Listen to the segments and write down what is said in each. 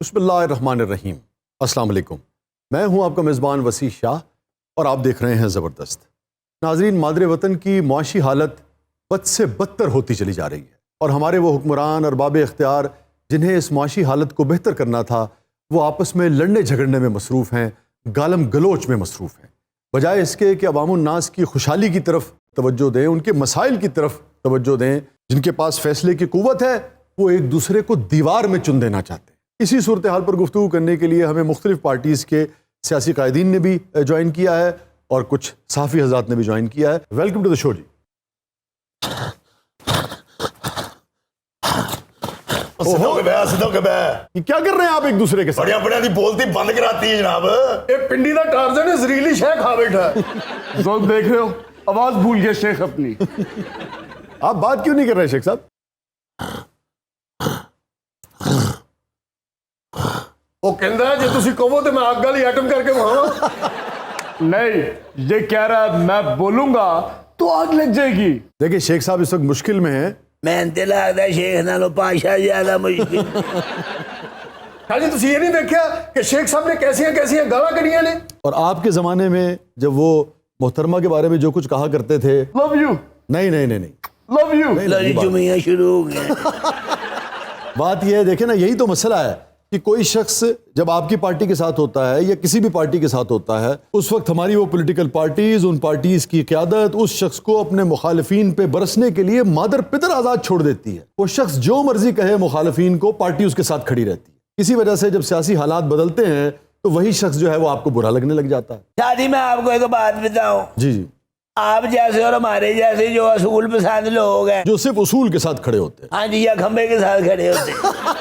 بسم اللہ الرحمن الرحیم۔ السلام علیکم، میں ہوں آپ کا میزبان وسیع شاہ اور آپ دیکھ رہے ہیں زبردست۔ ناظرین، مادر وطن کی معاشی حالت بد سے بدتر ہوتی چلی جا رہی ہے اور ہمارے وہ حکمران ارباب اختیار جنہیں اس معاشی حالت کو بہتر کرنا تھا وہ آپس میں لڑنے جھگڑنے میں مصروف ہیں، گالم گلوچ میں مصروف ہیں، بجائے اس کے کہ عوام الناس کی خوشحالی کی طرف توجہ دیں، ان کے مسائل کی طرف توجہ دیں۔ جن کے پاس فیصلے کی قوت ہے وہ ایک دوسرے کو دیوار میں چن دینا چاہتے ہیں۔ اسی صورتحال پر گفتگو کرنے کے لیے ہمیں مختلف پارٹیز کے سیاسی قائدین نے بھی جوائن کیا ہے اور کچھ صحافی حضرات نے بھی جوائن کیا ہے۔ ویلکم ٹو دا شو جی۔ یہ کیا کر رہے ہیں آپ ایک دوسرے کے ساتھ؟ بڑیا دی بولتی بند کراتی ہے جناب۔ یہ پنڈی دا ٹارزن زریلی شیخ کھا بیٹھا ہے۔ ذوق دیکھ رہے ہو، آواز بھول گیا شیخ اپنی۔ آپ بات کیوں نہیں کر رہے شیخ صاحب؟ وہ کہندا ہے جے تسی کہو تے میں اگ والی ایٹم کر کے وہاں نہیں، یہ کہہ رہا ہے میں بولوں گا تو آگ لگ جائے گی۔ دیکھیں شیخ صاحب اس وقت مشکل میں ہیں۔ میں تے لگدا شیخ نالوں پاشا زیادہ مشکل۔ ہاں جی، تسی یہ نہیں دیکھا کہ شیخ صاحب نے کیسیاں کیسیاں گالاں کڑیاں نے؟ اور آپ کے زمانے میں جب وہ محترمہ کے بارے میں جو کچھ کہا کرتے تھے، لو یو، نہیں نہیں نہیں نہیں، لو یو، لڑی جمعیاں شروع ہو گئے۔ بات یہ ہے، دیکھیں نا، یہی تو مسئلہ ہے کہ کوئی شخص جب آپ کی پارٹی کے ساتھ ہوتا ہے یا کسی بھی پارٹی کے ساتھ ہوتا ہے، اس وقت ہماری وہ پولیٹیکل پارٹیز، ان پارٹیز کی قیادت اس شخص کو اپنے مخالفین پہ برسنے کے لیے مادر پدر آزاد چھوڑ دیتی ہے۔ وہ شخص جو مرضی کہے مخالفین کو، پارٹی اس کے ساتھ کھڑی رہتی ہے۔ اسی وجہ سے جب سیاسی حالات بدلتے ہیں تو وہی شخص جو ہے وہ آپ کو برا لگنے لگ جاتا ہے۔ شادی میں آپ کو ایک بات بتاؤں، جی جی، آپ جیسے اور ہمارے جیسے جو اصول پسند لوگ ہیں، جو صرف اصول کے ساتھ کھڑے ہوتے ہیں۔ ہاں جی، یا کھمبے کے ساتھ کھڑے ہوتے ہیں،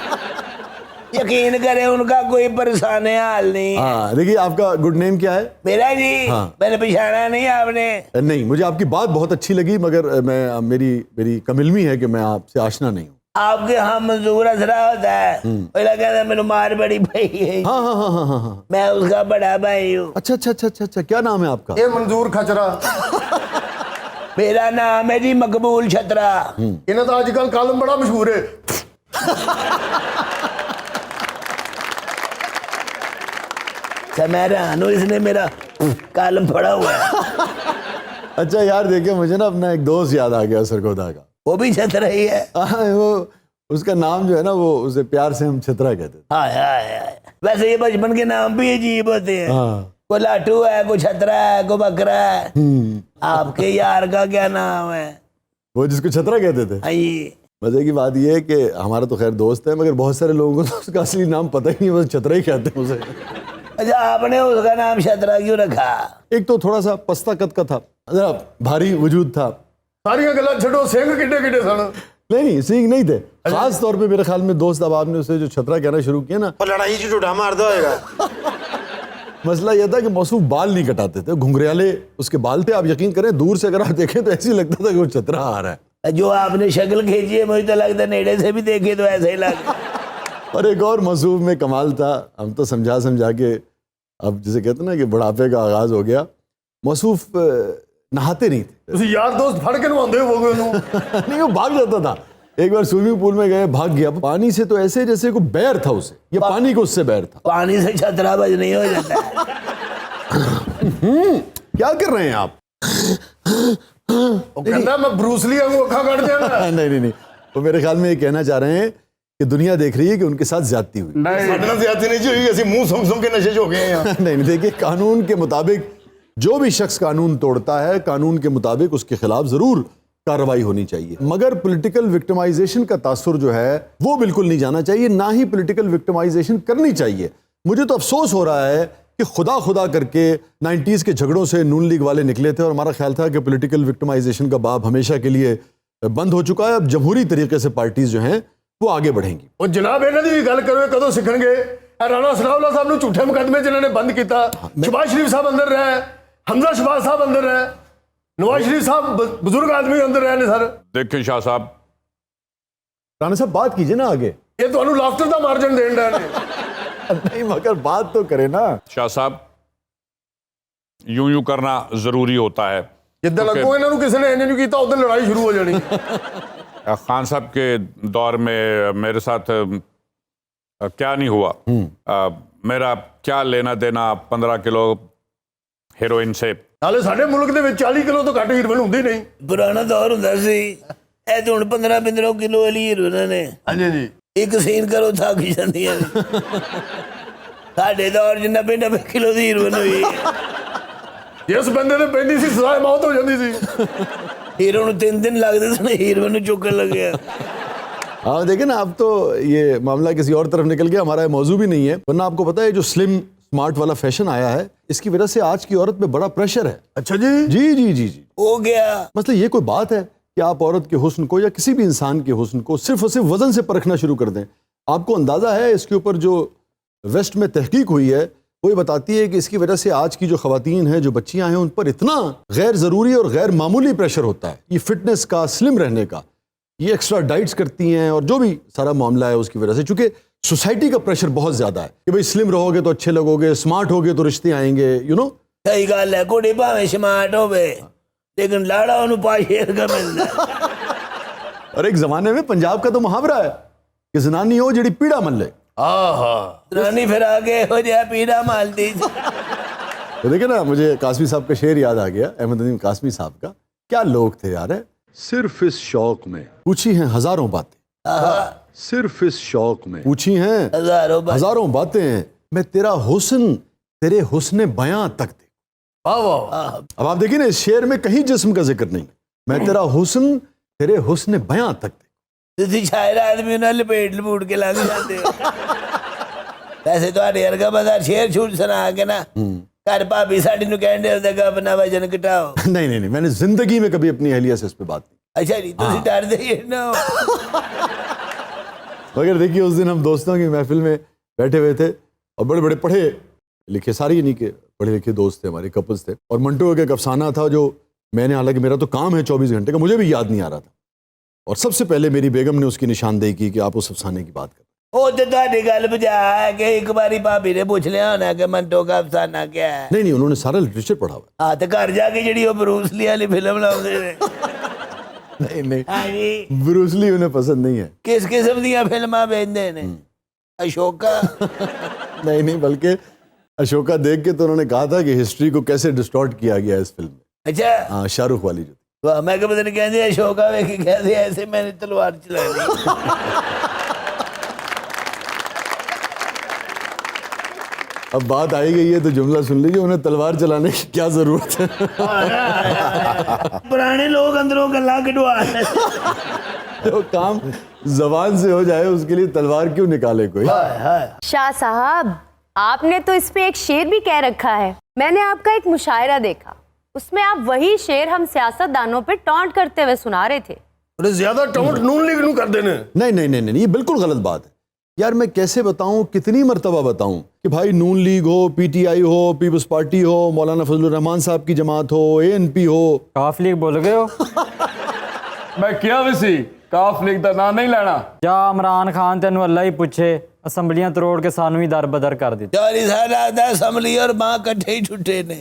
یقین کریں ان کا کوئی پریشان حال نہیں ہے۔ ہاں، دیکھیے آپ کا گڈ نیم کیا ہے؟ میرا جی، میں نے پچھانا نہیں آپ نے۔ نہیں، مجھے آپ کی بات بہت اچھی لگی، مگر میری کم علمی ہے کہ میں آپ سے آشنا نہیں ہوں۔ آپ کے ہاں منظور اثرا ہوتا ہے، پہلا کہتا ہے میرے مار بڑی بھائی ہے، ہاں ہاں ہاں ہاں ہاں ہاں، میں اس کا بڑا بھائی ہوں۔ اچھا اچھا اچھا اچھا اچھا، کیا نام ہے آپ کا؟ یہ منظور کھچرا، میرا نام ہے جی مقبول چھترا۔ انہاں دا آج کل کالم بڑا مشہور ہے۔ میں رہا ہوں، اس نے میرا کالم پڑا ہوا ہے۔ اچھا یار، دیکھیں مجھے نا اپنا ایک دوست یاد آ گیا سرگودا کا۔ وہ بھی چھترا ہی ہے۔ وہ اس کا نام جو ہے نا، وہ اسے پیار سے ہم چھترا کہتے تھے۔ ہائے ہائے ہائے، ویسے یہ بچپن کے نام بھی عجیب ہوتے ہیں، ہاں، کوئی لاٹو ہے، کوئی چھترا ہے، کوئی بکرا ہے۔ آپ کے یار کا کیا نام ہے؟ وہ جس کو چھترا کہتے تھے۔ ہاں جی، مزے کی بات یہ ہے کہ ہمارا تو خیر دوست ہے، مگر بہت سارے لوگوں کو تو اس کا اصلی نام پتہ ہی نہیں، بس چھترا ہی کہتے ہیں اسے۔ اچھا، آپ نے اس کا نام چھترا کیوں رکھا؟ ایک تو تھوڑا سا پستہ قد کا تھا، ذرا بھاری وجود تھا۔ ساریاں گلاں چھڈو، سنگ کڈے کڈے سن۔ نہیں سینگ نہیں تھے، خاص طور پہ میرے خیال میں دوست اب آپ نے اسے جو چھترا کہنا شروع کیا نا، لڑائی سے ٹوٹا مارتا ہوئے گا۔ مسئلہ یہ تھا کہ موصوف بال نہیں کٹاتے تھے، گھنگریالے اس کے بال تھے۔ آپ یقین کریں، دور سے اگر آپ دیکھیں تو ایسے ہی لگتا تھا کہ وہ چھترا آ رہا ہے۔ جو آپ نے شکل کھینچی ہے، مجھے تو لگتا ہے نیڑے سے بھی دیکھے تو ایسا ہی لگتا۔ اور ایک اور موصوف میں کمال تھا، ہم تو سمجھا کے اب جسے کہتے ہیں نا کہ بڑھاپے کا آغاز ہو گیا، موصوف نہاتے نہیں تھے۔ تسی یار دوست پھڑ کے نواندے ہو گئے انہوں۔ نہیں، وہ بھاگ جاتا تھا۔ ایک بار سوئمنگ پول میں گئے، بھاگ گیا پانی سے، تو ایسے جیسے کوئی بیر تھا اسے، یا پانی کو اس سے بیر تھا۔ پانی سے چھترا بج نہیں ہو جاتا ہے۔ کیا کر رہے ہیں آپ؟ وہ کہندا میں بروس لی ہوں، اکھاں کٹ دیا میں۔ نہیں، وہ میرے خیال میں یہ کہنا چاہ رہے ہیں کہ دنیا دیکھ رہی ہے کہ ان کے ساتھ زیادتی ہوئی۔ نہیں، زیادتی نہیں ہوئی، ایسی منہ سم سم کے نشے ہو گئے ہیں۔ نہیں، دیکھیے قانون کے مطابق جو بھی شخص قانون توڑتا ہے، قانون کے مطابق اس کے خلاف ضرور کارروائی ہونی چاہیے، مگر پولیٹیکل وکٹمائزیشن کا تاثر جو ہے وہ بالکل نہیں جانا چاہیے، نہ ہی پولیٹیکل وکٹمائزیشن کرنی چاہیے۔ مجھے تو افسوس ہو رہا ہے کہ خدا کر کے 90s کے جھگڑوں سے نون لیگ والے نکلے تھے اور ہمارا خیال تھا کہ پولیٹیکل وکٹمائزیشن کا باب ہمیشہ کے لیے بند ہو چکا ہے۔ اب جمہوری طریقے سے پارٹیز جو ہیں وہ آگے بڑھیں گی۔ وہ جناب انہاں دی گل کرو، کدوں سکھن گے؟ رانا ثناء اللہ صاحب نے جھوٹے مقدمے جنہوں نے بند کیتا، شہباز شریف صاحب اندر رہے، حمزہ شہباز صاحب اندر رہے، نواز شریف صاحب بزرگ آدمی اندر رہے نے۔ سر دیکھیں شاہ صاحب، رانا صاحب بات کیجئے نا آگے۔ یہ تو انہوں لافٹر دا مارجن دین رہے نے۔ نہیں، مگر بات تو کرے نا۔ شاہ صاحب یوں کرنا ضروری ہوتا ہے۔ جدھر لگو انہوں نے کسی نے نہیں کیتا ادھر لڑائی شروع ہو جانی۔ خان صاحب کے دور میں میرے ساتھ क्या नहीं हुआ। मेरा क्या लेना देना 15 किलो हेरोइन से। ਨਾਲੇ ਸਾਡੇ ਮੁਲਕ ਦੇ ਵਿੱਚ 40 ਕਿਲੋ ਤੋਂ ਘੱਟ ਹੀਰੋਇਨ ਹੁੰਦੀ ਨਹੀਂ। ਪੁਰਾਣਾ ਦੌਰ ਹੁੰਦਾ ਸੀ, ਇਹ ਤਾਂ ਹੁਣ 15 ਕਿਲੋ ਵਾਲੀ ਹੀਰੋਇਨਾਂ ਨੇ ਹਾਂਜੀ ਹਾਂਜੀ ਇੱਕ ਸੀਨ ਕਰੋ ਥੱਕ ਜਾਂਦੀਆਂ ਨੇ। ਸਾਡੇ ਦੌਰ 'ਚ 90 ਕਿਲੋ ਦੀ ਹੀਰੋਇਨ ਹੋਈ। ਜਿਸ ਬੰਦੇ ਤੇ ਪੈਂਦੀ ਸੀ ਸਜ਼ਾਏ ਮੌਤ ਹੋ ਜਾਂਦੀ ਸੀ। ਹੀਰੋ ਨੂੰ 3 ਦਿਨ ਲੱਗਦੇ ਸਨ ਹੀਰੋਇਨ ਨੂੰ ਚੁੱਕਣ ਲੱਗਿਆ। हाँ देखें ना, अब तो ये मामला किसी और तरफ निकल गया, हमारा ये मौजू भी नहीं है। वरना आपको पता है जो स्लिम स्मार्ट वाला फैशन आया है, इसकी वजह से आज की औरत में बड़ा प्रेशर है। अच्छा जी जी जी जी जी हो गया। मतलब ये कोई बात है कि आप औरत के हुस्न को या किसी भी इंसान के हुस्न को सिर्फ और सिर्फ वजन से परखना शुरू कर दें। आपको अंदाज़ा है इसके ऊपर जो वेस्ट में तहकीक हुई है वो ये बताती है कि इसकी वजह से आज की जो ख़वातीन हैं, जो बच्चियां हैं, उन पर इतना गैर ज़रूरी और गैर मामूली प्रेशर होता है, ये फिटनेस का, स्लिम रहने का, ये एक्स्ट्रा डाइट्स करती हैं और जो भी सारा मामला है उसकी वजह से। चूँकि सोसाइटी का प्रेशर बहुत ज़्यादा है कि भाई स्लिम रहोगे तो अच्छे लगोगे, स्मार्ट होगे तो रिश्ते आएंगे, यू नो। सही गल है, कुड़ी भावें स्मार्ट होवे लेकिन लाड़ा उन्हें पाशेर का मिलता। और एक ज़माने में पंजाब का तो मुहावरा है कि जनानी हो जड़ी पीड़ा मन ले। रानी फिर आगे हो जाए पीड़ा मालती। तो देखिए ना, मुझे कासमी साहब का शेर याद आ गया, अहमद नदीम कासमी साहब का। क्या लोग थे यार, सिर्फ इस शौक में पूछी हैं हजारों बातें, सिर्फ इस शौक में पूछी हैं हजारों बातें, मैं तेरा हुस्न तेरे हुस्न बयां तक दे। वाह वाह। अब आप देखिए ना, इस शेर में कहीं जिस्म का जिक्र नहीं, मैं तेरा हुस्न तेरे हुस्न बयां तक दे। ਤੁਸੀਂ ਸ਼ਾਇਰ ਆਦਮੀ ਨਾਲ ਲਪੇਟ ਲਪੂਟ ਕੇ ਲੰਘ ਜਾਂਦੇ ਹੋ। ਵੈਸੇ ਤੁਹਾਡੇ ਵਰਗਾ ਬੰਦਾ ਸ਼ੇਰ ਛੂਟ ਸੁਣਾ ਕੇ ਨਾ ਘਰ ਭਾਬੀ ਸਾਡੀ ਨੂੰ ਕਹਿੰਦੇ ਹੁੰਦੇ ਕਿ ਆਪਣਾ ਵਜਨ ਘਟਾਓ। नहीं नहीं नहीं, मैंने जिंदगी में कभी अपनी अहलिया से इस पे बात नहीं। ਅੱਛਾ ਜੀ, ਤੁਸੀਂ ਡਰਦੇ ਹੀ ਨਾ ਹੋ। मगर देखिए उस दिन हम दोस्तों की महफिल में बैठे हुए थे और बड़े बड़े पढ़े लिखे, सारे यानी कि पढ़े लिखे दोस्त थे, हमारे कपल्स थे, और मंटो का एक अफसाना था जो मैंने, हालांकि मेरा तो काम है 24 घंटे का, मुझे भी याद नहीं आ रहा था, और सबसे पहले मेरी बेगम ने उसकी निशानदेही की कि आप उस अफसाने की बात करें। ਉਹ ਤੇ ਤੁਹਾਡੀ ਗੱਲ ਬਜਾ ਹੈ ਕਿ ਇੱਕ ਵਾਰੀ ਭਾਬੀ ਨੇ ਪੁੱਛ ਲਿਆ ਹੋਣਾ ਕਿ ਮੰਟੋ ਦਾ ਅਫਸਾਨਾ ਕੀ ਹੈ। नहीं नहीं, उन्होंने सारा लिटरेचर पढ़ा हुआ ਹਾਂ ਤੇ ਘਰ ਜਾ ਕੇ ਜਿਹੜੀ ਉਹ ਬਰੂਸ ਲੀ ਵਾਲੀ ਫਿਲਮ ਲਾਉਂਦੇ ਨੇ। है। नहीं नहीं, ਹਾਂਜੀ, ब्रूस ली उन्हें पसंद नहीं है। ਕਿਸ ਕਿਸਮ ਦੀਆਂ ਫਿਲਮਾਂ ਵੇਖਦੇ ਨੇ? ਅਸ਼ੋਕਾ। नहीं नहीं, बल्कि अशोका देख के तो उन्होंने कहा था कि हिस्ट्री को कैसे डिस्टॉर्ट किया गया है इस फिल्म में। ਅੱਛਾ, हाँ, शाहरुख वाली जो थी। ਵਾਹ, ਮੈਂ ਕਿਹਾ ਪਤਾ ਨਹੀਂ ਕਹਿੰਦੇ ਅਸ਼ੋਕਾ ਵੇਖ ਕੇ ਕਹਿੰਦੇ ਐਸੇ ਮੈंने ਤਲਵਾਰ ਚਲਾ ली। अब बात आई गई है तो जुमला सुन लीजिए, उन्हें तलवार चलाने की क्या जरूरत है। पुराने लोग अंदरों गल्ला कटवा ले। तो काम जबान से हो जाए उसके लिए तलवार क्यों निकाले कोई। शाह साहब, आपने तो इस पे एक शेर भी कह रखा है। मैंने आपका एक मुशायरा देखा, उसमें आप वही शेर हम सियासतदानों पे टॉन्ट करते हुए सुना रहे थे। अरे ज्यादा टोंट नून लीग नू कर देने। नहीं नहीं नहीं नहीं, ये बिल्कुल गलत बात है यार। मैं कैसे बताऊं, कितनी मर्तबा बताऊं कि भाई नून लीग हो, पीटीआई हो, पीपल्स पार्टी हो, मौलाना फजलुर रहमान साहब की जमात हो, एएनपी हो। काफ लीग बोल गए हो। मैं किया भी सी काफ लीग का नाम नहीं लेना। जा इमरान खान तेन अल्लाह ही पूछे, असैम्बलियां तरोड़ के सानू ही दर बदर कर दी। 40 साल आता असम्बली और मां इकट्ठे ही छुट्टे ने।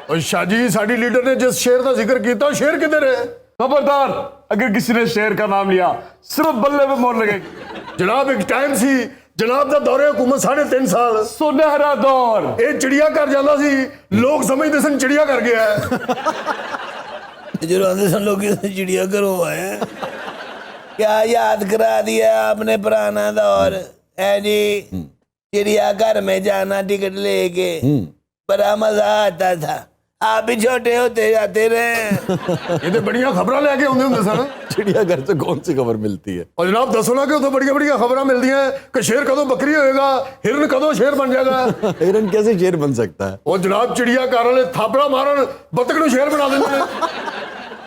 और शाह जी, साडी लीडर ने जिस शेर का जिक्र किया, शेर किधर है? खबरदार, अगर किसी ने शेर का नाम लिया सिर्फ बल्ले पे मोर लगेगी। जनाब एक टाइम सी, जनाब दा दौरे हुकूमत 3.5 साल, सुनहरा दौर। ਇਹ ਚਿੜੀਆ ਘਰ ਜਾਂਦਾ ਸੀ, ਲੋਕ ਸਮਝਦੇ ਸਨ ਚਿੜੀਆ ਘਰ ਗਿਆ ਹੈ। जो आते सन लोग चिड़िया घरों आए। क्या याद करा दिया आपने पुराना दौर है जी। चिड़िया घर में जाना टिकट लेके बड़ा मजा आता था। आप भी छोटे होते जाते रहे। ਇਹ ਤੇ ਬੜੀਆਂ ਖਬਰਾਂ ਲੈ ਕੇ ਆਉਂਦੇ ਹੁੰਦੇ ਸਨ। चिड़ियाघर से कौन सी खबर मिलती है। और जनाब दसो ना कि उतो बड़िया बड़िया खबरें मिलती हैं कि शेर कदों बकरी होएगा, हिरन कदों शेर बन जाएगा। हिरन कैसे शेर बन सकता है। और जनाब चिड़िया घर वाले थापड़ा मारन बतख ਨੂੰ शेर बना देंगे ने।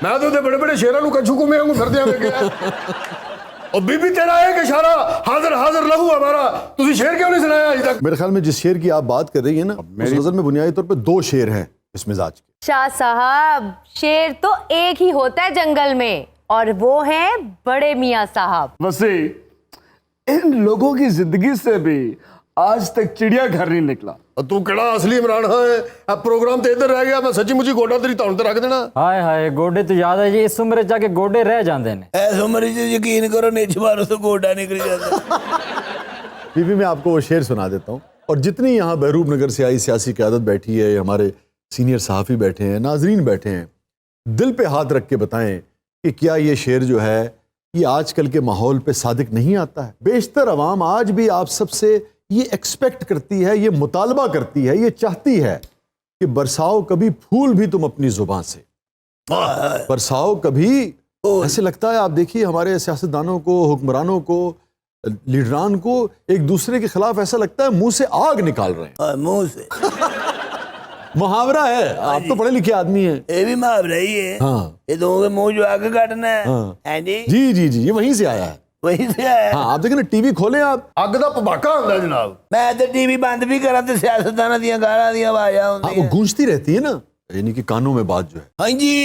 मैं तो बड़े बड़े शेरों ਨੂੰ कच्छू घूमे वांगू फिरदे आ गया। और बीबी तेरा एक इशारा, हाजिर हाजिर लहू हमारा। तुसी शेर क्यों नहीं सुनाया अभी तक? मेरे ख्याल में जिस शेर की आप बात कर रही है ना, उस नजर में बुनियादी तौर पे 2 शेर हैं इस मिजाज के। शाह साहब, शेर तो एक ही होता है जंगल में, और वो हैं बड़े मियाँ साहब। वसी इन लोगों की जिंदगी से भी आज तक चिड़िया घर नहीं निकला। और तू केड़ा असली इमरान खान है? अब प्रोग्राम तो इधर रह गया, मैं सच्ची मुची गोडा तेरी धौन ते रख देना। हाय हाय, गोडे तो याद है जी, इस उम्र जाके गोडे रह जाते हैं। ऐस उम्र च यकीन करो निच मारो तो गोडा निकल जाता। बीवी मैं आपको वो शेर सुना देता हूँ, और जितनी यहाँ बहरूप नगर से आई सियासी क़यादत बैठी है, हमारे सीनियर सहाफ़ी बैठे हैं, नाजरीन बैठे हैं, दिल पे हाथ रख के बताएं कि क्या ये शेर जो है ये आजकल के माहौल पे सादिक नहीं आता है। बेशतर अवाम आज भी आप सबसे ये एक्सपेक्ट करती है, ये मुतालबा करती है, ये चाहती है कि बरसाओ कभी फूल भी तुम अपनी ज़ुबान से, बरसाओ कभी। ऐसे लगता है, आप देखिए हमारे सियासतदानों को, हुक्मरानों को, लीडरान को एक दूसरे के खिलाफ ऐसा लगता है मुंह से आग निकाल रहे हैं। मुंह से मुहावरा है, आप तो पढ़े लिखे आदमी हैं। ये भी मुहावरा ही है। हाँ ये दोनों के मुंह जो आगे काटना है। हाँ। हैं जी, जी जी जी, ये वहीं से आया है। वहीं से आया। हाँ, आप देखें ना, टीवी खोलें आप, ਅੱਗ ਦਾ ਭਬਾਕਾ ਹੁੰਦਾ ਜਨਾਬ। मैं तो टीवी बंद भी करा तो सियासतदाना दियां गालां दियां आवाज़ां हाँ, होंदी वो हैं। गूंजती रहती है ना, यानी कि कानों में बात जो है। हाँ जी,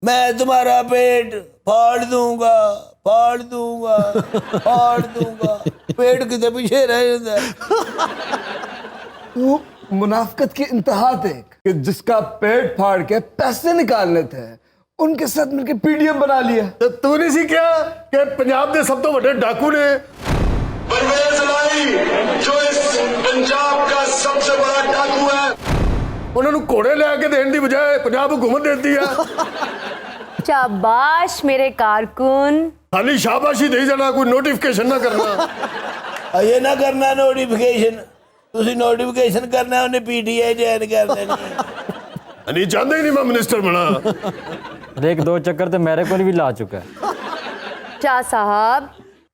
मैं तुम्हारा पेट फाड़ दूंगा, फाड़ दूंगा, फाड़ दूंगा। पेट कितने पीछे रह जाता है। वो मुनाफिकत की इंतहा थे कि जिसका पेट फाड़ के पैसे निकालने थे उनके साथ मिलकर पीडीएम बना लिया। ਤੇ ਤੂੰ ਨਹੀਂ ਸੀ ਕਿਹਾ ਕਿ ਪੰਜਾਬ ਦੇ ਸਭ ਤੋਂ ਵੱਡੇ ਡਾਕੂ ਨੇ परवेज लाई जो इस पंजाब का सबसे बड़ा डाकू है। ਉਹਨਾਂ ਨੂੰ ਘੋੜੇ ਲਿਆ ਕੇ ਦੇਣ ਦੀ ਬਜਾਏ ਪੰਜਾਬ ਹਕੂਮਤ ਦੇਤੀ ਆ। शाबाश मेरे कारकुन। ਖਾਲੀ ਸ਼ਾਬਾਸ਼ੀ ਦੇਈ ਜਾਣਾ, ਕੋਈ ਨੋਟੀਫਿਕੇਸ਼ਨ ਨਾ ਕਰਨਾ। ये ना करना नोटिफिकेशन, ਤੁਸੀਂ नोटिफिकेशन करना उन्हें पीटीआई ज्वाइन कर देनी। ਨਹੀਂ ਚਾਹੁੰਦੇ ਹੀ ਨਹੀਂ ਮੈਂ ਮਿਨਿਸਟਰ ਬਣਾ। और एक दो चक्कर तो मेरे को भी ला चुका है। शाह साहब,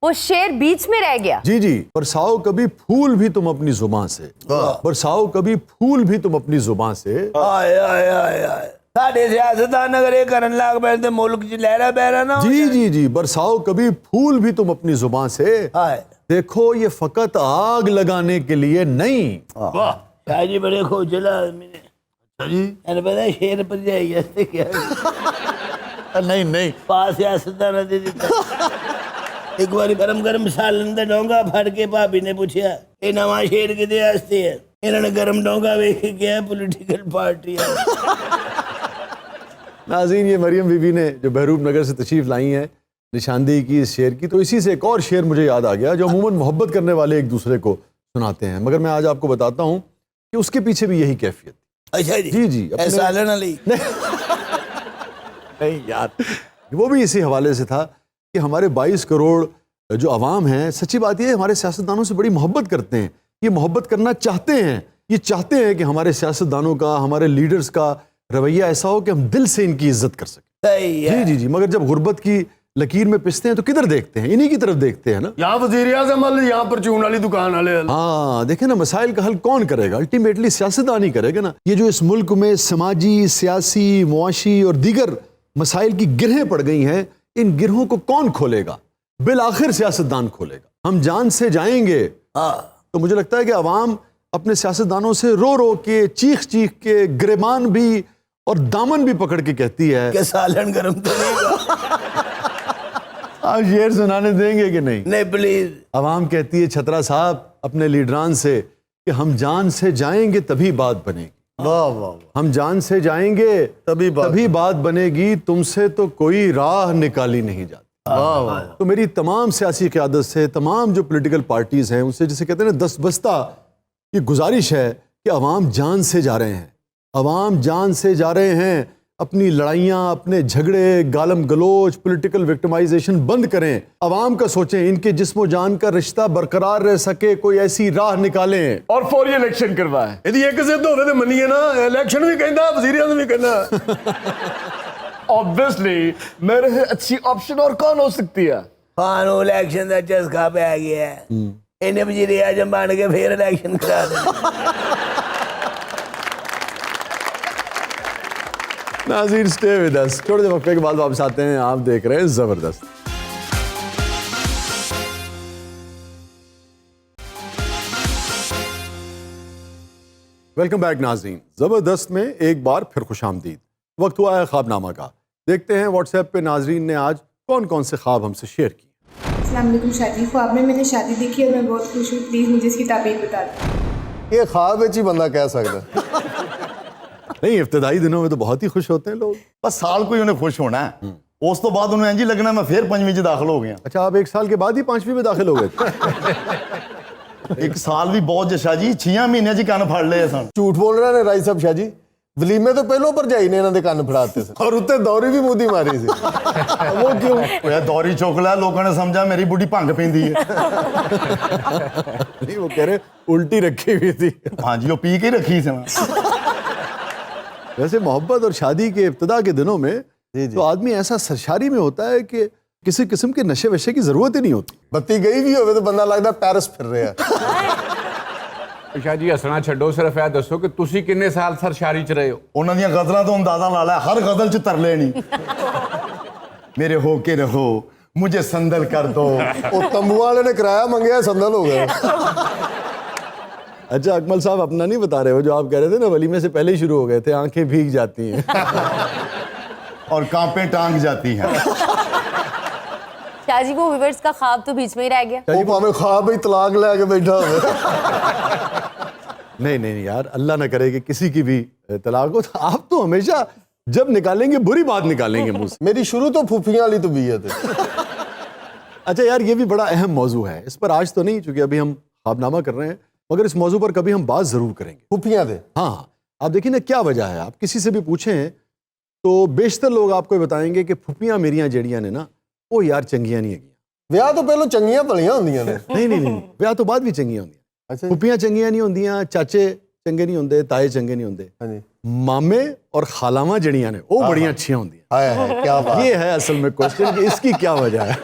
वो शेर बीच में रह गया। जी जी, बरसाओ कभी फूल भी तुम अपनी जुबान से, बरसाओ कभी फूल भी तुम अपनी जुबान से। आए आए आए आए साढ़े सियासतदान अगर ये करन लाग बैठ ते मुल्क च लहरा बहरा ना हो जी जाए। जी जी, बरसाओ कभी फूल भी तुम अपनी जुबान से। हाय देखो ये फकत आग लगाने के लिए नहीं। ਵਾਹ शाह जी बड़े खोजला आदमी ने। ਅੱਛਾ ਜੀ। मैंने पता शेर पर जाइए क्या ਨਹੀਂ ਨਹੀਂ पास सियासतदान दे दिता। एक बार गरम गरम सालन दा डोंगा फड़ के भाभी ने पूछा ये नवा शेर किदे वास्ते है। इन्होंने गरम डोंगा वेख के क्या पॉलिटिकल पार्टी है। नाज़रीन, ये मरियम बीबी ने जो बहरूप नगर से तशरीफ़ लाई हैं निशानदेही की इस शेर की, तो इसी से एक और शेर मुझे याद आ गया जो अमूमन मोहब्बत करने वाले एक दूसरे को सुनाते हैं, मगर मैं आज आपको बताता हूँ कि उसके पीछे भी यही कैफियत। अच्छा जी जी जी, ए सालन अली नहीं यार, वो भी इसी हवाले से था कि हमारे 22 करोड़ जो अवाम हैं, सच्ची बात ये है, हमारे सियासतदानों से बड़ी मोहब्बत करते हैं, ये मोहब्बत करना चाहते हैं, ये चाहते हैं कि हमारे सियासतदानों का, हमारे लीडर्स का रवैया ऐसा हो कि हम दिल से इनकी इज्जत कर सकें। सही है। जी जी जी, मगर जब गुर्बत की लकीर में पिसते हैं तो किधर देखते हैं? इन्हीं की तरफ देखते हैं ना। यहाँ वजीर आजम वाले, यहाँ परचून वाली दुकान वाले। हाँ, देखें ना, मसाइल का हल कौन करेगा? अल्टीमेटली सियासतदान ही करेगा ना। ये जो इस मुल्क में समाजी, सियासी, मुआशी और दीगर मसाइल की गिरहें पड़ गई हैं, इन गिरहों को कौन खोलेगा? बिल आखिर सियासतदान खोलेगा। हम जान से जाएंगे। तो मुझे लगता है कि अवाम अपने सियासतदानों से रो रो के, चीख चीख के, गिरेबान भी और दामन भी पकड़ के कहती है के सालन गरम तो नहीं आप शेर सुनाने देंगे कि नहीं? नहीं प्लीज। अवाम कहती है छतरा साहब अपने लीडरान से कि हम जान से जाएंगे तभी बात बनेगी। वाह वाह, हम जान से जाएंगे तभी बात बनेगी, तुमसे तो कोई राह निकाली नहीं जाती। वाह वाह। तो मेरी तमाम सियासी क़यादत से, तमाम जो पॉलिटिकल पार्टीज़ हैं, उनसे जिसे कहते हैं ना दस बस्ता, ये गुजारिश है कि अवाम जान से जा रहे हैं, अवाम जान से जा रहे हैं। अपनी लड़ाइयाँ, अपने झगड़े, गालम गलोच, पॉलिटिकल विक्टिमाइजेशन बंद करें। अवाम का सोचें, इनके जिस्मो जान का रिश्ता बरकरार रह सके, कोई ऐसी राह निकालें। और फौरी इलेक्शन करवाए। ਇਹਦੀ ਇੱਕ ਜ਼ਿੱਦ ਹੋਵੇ ਤੇ ਮੰਨੀਏ ਨਾ, ਇਲੈਕਸ਼ਨ ਵੀ ਕਹਿੰਦਾ, ਵਜ਼ੀਰ ਆਜ਼ਮ ਵੀ ਕਹਿੰਦਾ। ऑब्वियसली मेरे से अच्छी ऑप्शन और कौन हो सकती है? खानू इलेक्शन का चस्का पै गया है। इन्हें वजीर आजम बन के फिर इलेक्शन करा दे। नाज़रीन, स्टे विद अस। थोड़े देर वक्फे के बाद वापस आते हैं। आप देख रहे हैं ज़बरदस्त। वेलकम बैक नाज़रीन। ज़बरदस्त में एक बार फिर खुशामदीद। वक्त हुआ है ख्वाबनामा का। देखते हैं व्हाट्सएप पे नाज़रीन ने आज कौन कौन से ख्वाब हमसे शेयर किए। अस्सलाम वालेकुम शादी। ख्वाब में मैंने शादी देखी और मैं बहुत खुश हूँ, प्लीज़ मुझे इसकी ताबीर बता दें। ये ख्वाब ਵਿੱਚ ਹੀ ਬੰਦਾ ਕਹਿ ਸਕਦਾ। नहीं, इब्तदाई दिनों में तो बहुत ही खुश होते हैं लोग। बस साल को ही उन्हें खुश होना है, उस तो बाद उन्हें इंज ही लगना मैं फिर 5वीं च दाखिल हो गया। अच्छा, आप एक साल के बाद ही 5वीं में दाखिल हो गए थे? ਇੱਕ ਸਾਲ ਵੀ ਬਹੁਤ ਜਸ਼ਾ ਜੀ 6 ਮਹੀਨਿਆਂ 'ਚ ਕੰਨ ਫੜ ਲਏ ਸਨ। ਝੂਠ ਬੋਲ ਰਹੇ ਨੇ ਰਾਈ ਸਾਹਿਬ ਸ਼ਾਹ ਜੀ, ਵਲੀਮੇ ਤੋਂ ਪਹਿਲਾਂ ਭਰਜਾਈ ਨੇ ਇਹਨਾਂ ਦੇ ਕੰਨ ਫੜਾਤੇ ਸਨ ਔਰ ਉੱਤੇ ਦੌਰੀ ਵੀ ਮੂਦੀ ਮਾਰੀ ਸੀ। ਉਹ ਕਿਉਂ? ਓਏ ਦੌਰੀ ਚੁੱਕ ਲਿਆ, ਲੋਕਾਂ ਨੇ ਸਮਝਿਆ ਮੇਰੀ ਬੁੱਢੀ ਭੰਗ ਪੈਂਦੀ ਹੈ। नहीं वो कह रहे उल्टी रखी हुई थी। हाँ जी, वो पी के ही रखी थी मैं। वैसे मोहब्बत और शादी के इब्तिदा के दिनों में तो आदमी ऐसा सरशारी में होता है कि किसी किस्म के नशे वशे की जरूरत ही नहीं होती। ਬੱਤੀ ਗਈ ਵੀ ਹੋਵੇ ਤਾਂ ਬੰਦਾ ਲੱਗਦਾ ਪੈਰਿਸ ਫਿਰ ਰਿਹਾ। ਸ਼ਾਹ ਜੀ ਹੱਸਣਾ ਛੱਡੋ, ਸਿਰਫ ਇਹ ਦੱਸੋ ਕਿ ਤੁਸੀਂ ਕਿੰਨੇ ਸਾਲ ਸਰਸ਼ਾਰੀ ਚ ਰਹੇ ਹੋ? ਉਹਨਾਂ ਦੀਆਂ ਗਜ਼ਲਾਂ ਤੋਂ ਅੰਦਾਜ਼ਾ ਲਾ ਲੈ, ਹਰ ਗਜ਼ਲ 'ਚ ਤਰਲੇ ਨਹੀਂ। ਮੇਰੇ ਹੋ ਕੇ ਰਹੋ, मुझे संदल कर दो। ਉਹ ਤੰਬੂ ਵਾਲੇ ਨੇ ਕਿਰਾਇਆ ਮੰਗਿਆ, ਸੰਦਲ ਹੋ ਗਏ। अच्छा अकमल साहब अपना नहीं बता रहे हो, जो आप कह रहे थे ना वलीमे से पहले ही शुरू हो गए थे, आंखें भीग जाती हैं और कांपे टांग जाती हैं। शाह जी वो व्यूअर्स का ख्वाब तो बीच में ही रह गया। ਉਹ ਭਾਵੇਂ ਖਾਬ ਹੀ ਤਲਾਕ ਲੈ ਕੇ ਬੈਠਾ ਹੋਵੇ। नहीं नहीं यार, अल्लाह ना करे कि किसी की भी तलाक हो। तो आप तो हमेशा जब निकालेंगे बुरी बात निकालेंगे मुंह से। ਮੇਰੀ ਸ਼ੁਰੂ ਤੋਂ ਫੁੱਫੀਆਂ ਵਾਲੀ तबीयत है। अच्छा यार, ये भी बड़ा अहम मौजू है, इस पर आज तो नहीं, चूंकि अभी हम ख्वाबनामा कर रहे हैं, मगर इस मौजू पर कभी हम बात जरूर करेंगे। फुफियां दे हाँ, आप देखिए ना क्या वजह है। आप किसी से भी पूछें तो बेशतर लोग आपको बताएंगे कि फुफियां मेरियां जड़ियां ने ना, वो यार चंगियां नहीं है। ਵਿਆਹ ਤੋਂ ਪਹਿਲਾਂ ਚੰਗੀਆਂ ਭਲੀਆਂ ਹੁੰਦੀਆਂ ਨੇ। नहीं नहीं नहीं, ब्याह तो बाद भी चंगियां होंदियां। अच्छा फुफियां चंगियां नहीं होंदियां, चाचे चंगे नहीं होंदे, ताए चंगे नहीं होंदे, हाँ जी, मामे और खालावां जड़ियां ने वो बड़ी अच्छियां होंदियां। हाय हाय क्या बात। ये है असल में क्वेश्चन कि इसकी क्या वजह है।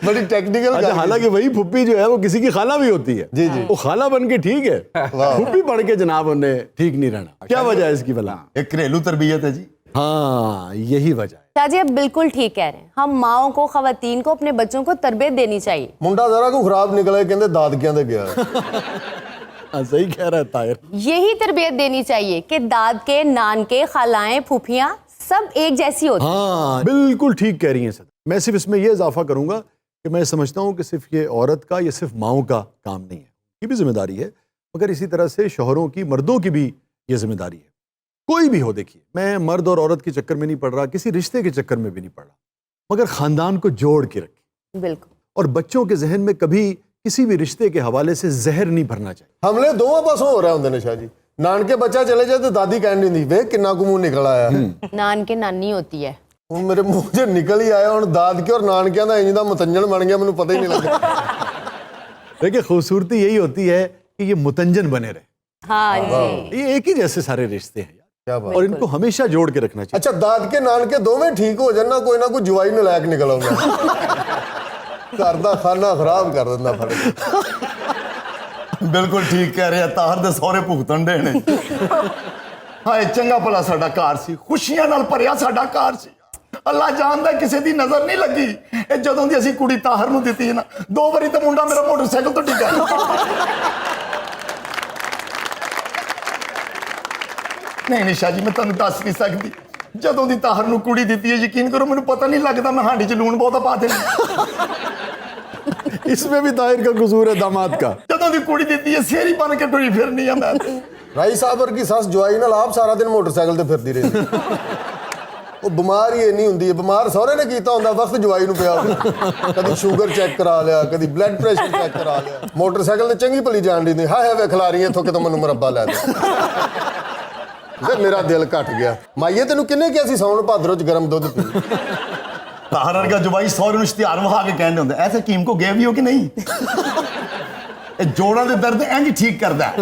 बड़ी टेक्निकल। अच्छा, हालांकि वही फुप्पी जो है वो किसी की खाला भी होती है। जी जी। वो खाला बन के ठीक है, फुप्पी बन के जनाब उन्हें ठीक नहीं रहना। क्या वजह है इसकी भला? एक घरेलू तरबियत है जी। हाँ, यही वजह है। शाह जी आप बिल्कुल ठीक कह रहे हैं, हम माओं को, खवातीन को अपने बच्चों को तरबियत देनी चाहिए। ਮੁੰਡਾ ਜ਼ਰਾ ਕੋ ਖਰਾਬ ਨਿਕਲੇ, ਕਹਿੰਦੇ ਦਾਦਕਿਆਂ ਦੇ ਗਿਆ। हाँ, सही कह रहा है ताहिर। यही तरबियत देनी चाहिए कि दाद के, नान के, खालाएं, फूफियां सब एक जैसी होती हैं। हाँ, बिल्कुल ठीक कह रही हैं सर। मैं सिर्फ इसमें ये इजाफा करूंगा कि मैं समझता हूँ कि सिर्फ ये औरत का, ये सिर्फ माओं का काम नहीं है, ये भी जिम्मेदारी है, मगर इसी तरह से शौहरों की, मर्दों की भी ये जिम्मेदारी है। कोई भी हो, देखिए मैं मर्द और औरत के चक्कर में नहीं पड़ रहा, किसी रिश्ते के चक्कर में भी नहीं पड़ रहा, मगर ख़ानदान को जोड़ के रखें। बिल्कुल। और बच्चों के जहन में कभी किसी भी रिश्ते के हवाले से जहर नहीं भरना चाहिए। ਹਮਲੇ ਦੋਵਾਂ ਪਾਸੋਂ ਹੋ ਰਹੇ ਹੁੰਦੇ ਨੇ ਸ਼ਾਹ ਜੀ। ਨਾਨਕੇ ਬੱਚਾ ਚਲੇ ਜਾਏ ਤੇ ਦਾਦੀ ਕਹਿਣ ਨਹੀਂ ਹੁੰਦੀ, ਵੇਖ ਕਿੰਨਾ ਕੁ ਮੂੰਹ ਨਿਕਲ ਆਇਆ। नान के नानी होती है। ਹੁਣ ਮੇਰੇ ਮੂੰਹ 'ਚ ਨਿਕਲ ਹੀ ਆਇਆ। ਹੁਣ ਦਾਦਕੇ ਔਰ ਨਾਨਕਿਆਂ ਦਾ ਇੰਜ ਦਾ ਮੁਤੰਜਨ ਬਣ ਗਿਆ, ਮੈਨੂੰ ਪਤਾ ਹੀ ਨਹੀਂ ਲੱਗਾ। देखिए खूबसूरती यही होती है कि ये मुतंजन बने रहे। हाँ जी। ये एक ही जैसे सारे रिश्ते हैं यार, क्या बात। और इनको हमेशा जोड़ के रखना चाहिए। ਅੱਛਾ ਦਾਦਕੇ ਨਾਨਕੇ ਦੋਵੇਂ ਠੀਕ ਹੋ ਜਾਣ ਨਾ, ਕੋਈ ਨਾ ਕੋਈ ਜਵਾਈ ਨਲਾਇਕ ਨਿਕਲ ਆਉਂਦਾ। ਘਰ ਦਾ ਖਾਨਾ ਖਰਾਬ ਕਰ ਦਿੰਦਾ ਫੜ ਕੇ। ਬਿਲਕੁਲ ਠੀਕ ਕਹਿ ਰਿਹਾ, ਤਾਹਰ ਦੇ ਸਹੁਰੇ ਭੁਗਤਣ ਦੇ ਨੇ। ਹਾਏ ਚੰਗਾ ਭਲਾ ਸਾਡਾ ਘਰ ਸੀ, ਖੁਸ਼ੀਆਂ ਨਾਲ ਭਰਿਆ ਸਾਡਾ ਘਰ ਸੀ। ਅੱਲਾ ਜਾਣਦਾ ਕਿਸੇ ਦੀ ਨਜ਼ਰ ਨਹੀਂ ਲੱਗੀ। ਇਹ ਜਦੋਂ ਦੀ ਅਸੀਂ ਕੁੜੀ ਤਾਹਰ ਨੂੰ ਦਿੱਤੀ ਨਾ, 2 ਵਾਰੀ ਤਾਂ ਮੁੰਡਾ ਮੇਰਾ ਮੋਟਰਸਾਈਕਲ ਤੋਂ ਡਿੱਗਾ। ਨਹੀਂ ਸ਼ਾਹ ਜੀ, ਮੈਂ ਤੁਹਾਨੂੰ ਦੱਸ ਨਹੀਂ ਸਕਦੀ। ਜਦੋਂ ਦੀ ਤਾਹਰ ਨੂੰ ਕੁੜੀ ਦਿੱਤੀ ਹੈ, ਯਕੀਨ ਕਰੋ ਮੈਨੂੰ ਪਤਾ ਨਹੀਂ ਲੱਗਦਾ ਮੈਂ ਹਾਂਡੀ 'ਚ ਲੂਣ ਬਹੁਤਾ ਪਾ ਦੇਣਾ। इसमें भी ताहिर का कसूर है, दामाद का। ਜਦੋਂ ਦੀ ਕੁੜੀ ਦਿੱਤੀ ਹੈ, ਸੇਰੀ ਬਣ ਕੇ ਟੁਰੀ ਫਿਰਨੀ ਆ ਮੈਂ। ਰਾਈ ਸਾਹਿਬ ਵਰਗੀ ਸੱਸ ਜਵਾਈ ਨਾਲ ਆਪ ਸਾਰਾ ਦਿਨ ਮੋਟਰਸਾਈਕਲ ਤੇ ਫਿਰਦੀ ਰਹਿੰਦੀ। ਉਹ ਬਿਮਾਰ ਹੀ ਇੰਨੀ ਹੁੰਦੀ ਹੈ, ਬਿਮਾਰ ਸਹੁਰੇ ਨੇ ਕੀਤਾ ਹੁੰਦਾ, ਵਕਤ ਜਵਾਈ ਨੂੰ ਪਿਆ ਹੁੰਦਾ। ਕਦੀ ਸ਼ੂਗਰ ਚੈੱਕ ਕਰਾ ਲਿਆ, ਕਦੀ ਬਲੱਡ ਪ੍ਰੈਸ਼ਰ ਚੈੱਕ ਕਰਾ ਲਿਆ। ਮੋਟਰਸਾਈਕਲ ਤੇ ਚੰਗੀ ਭਲੀ ਜਾਣ ਦੀ ਨਹੀਂ, ਹਾਏ ਵੇ ਖਿਲਾ ਰਹੀ ਹੈ ਇੱਥੋਂ ਕਿਤੋਂ ਮੈਨੂੰ ਮੁਰੱਬਾ ਲੈ ਦੇ। ਤੇ ਮੇਰਾ ਦਿਲ ਘਟ ਗਿਆ। ਮਾਈਏ ਤੈਨੂੰ ਕਿੰਨੇ ਕਿਹਾ ਸੀ ਸਾਉਣ ਭਾਦਰੋਂ ਚ ਗਰਮ ਦੁੱਧ ਪੀ। ਤਾਹਰ ਵਰਗਾ ਜਵਾਈ ਸਹੁਰੇ ਨੂੰ ਇਸ਼ਤਿਹਾਰ ਵਹਾ ਕੇ ਕਹਿੰਦੇ ਹੁੰਦੇ, ਐਸੇ ਹਕੀਮ ਕੋ ਗਏ ਵੀ ਹੋ ਕਿ ਨਹੀਂ? ਇਹ ਜੋੜਾਂ ਦੇ ਦਰਦ ਇੰਜ ਠੀਕ ਕਰਦਾ।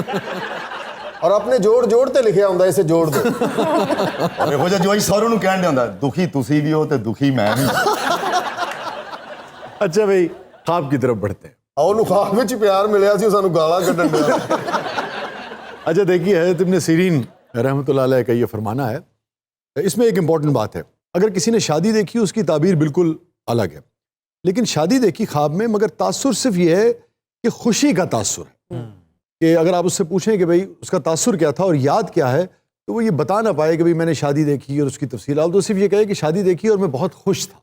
ਔਰ ਆਪਣੇ ਜੋੜ ਜੋੜ ਤੇ ਲਿਖਿਆ ਹੁੰਦਾ, ਇਸੇ ਜੋੜ ਦੇ। ਇਹੋ ਜਿਹਾ ਜਵਾਈ ਸਹੁਰੇ ਨੂੰ ਕਹਿੰਦੇ ਹੁੰਦਾ, ਦੁਖੀ ਤੁਸੀਂ ਵੀ ਹੋ ਤੇ ਦੁਖੀ ਮੈਂ ਵੀ। अच्छा भाई, ख्वाब की तरफ बढ़ते हैं। ਆ ਉਹਨੂੰ ਖਾਬ ਵਿੱਚ ਪਿਆਰ ਮਿਲਿਆ ਸੀ, ਉਹ ਸਾਨੂੰ ਗਾਲਾਂ ਕੱਢਣ ਡਿਆ। अच्छा देखिए, हज़रत इब्न सीरीन रहमतुल्लाह अलैह का ये फरमाना है, इसमें एक इम्पॉर्टेंट बात है। अगर किसी ने शादी देखी, उसकी ताबीर बिल्कुल अलग है, लेकिन शादी देखी ख्वाब में, मगर तासुर सिर्फ ये है कि खुशी का तासुर है। कि अगर आप उससे पूछें कि भाई उसका तासुर क्या था और याद क्या है, तो वो ये बता ना पाए कि भाई मैंने शादी देखी और उसकी तफसीलात, तो सिर्फ ये कहे कि शादी देखी और मैं बहुत खुश था,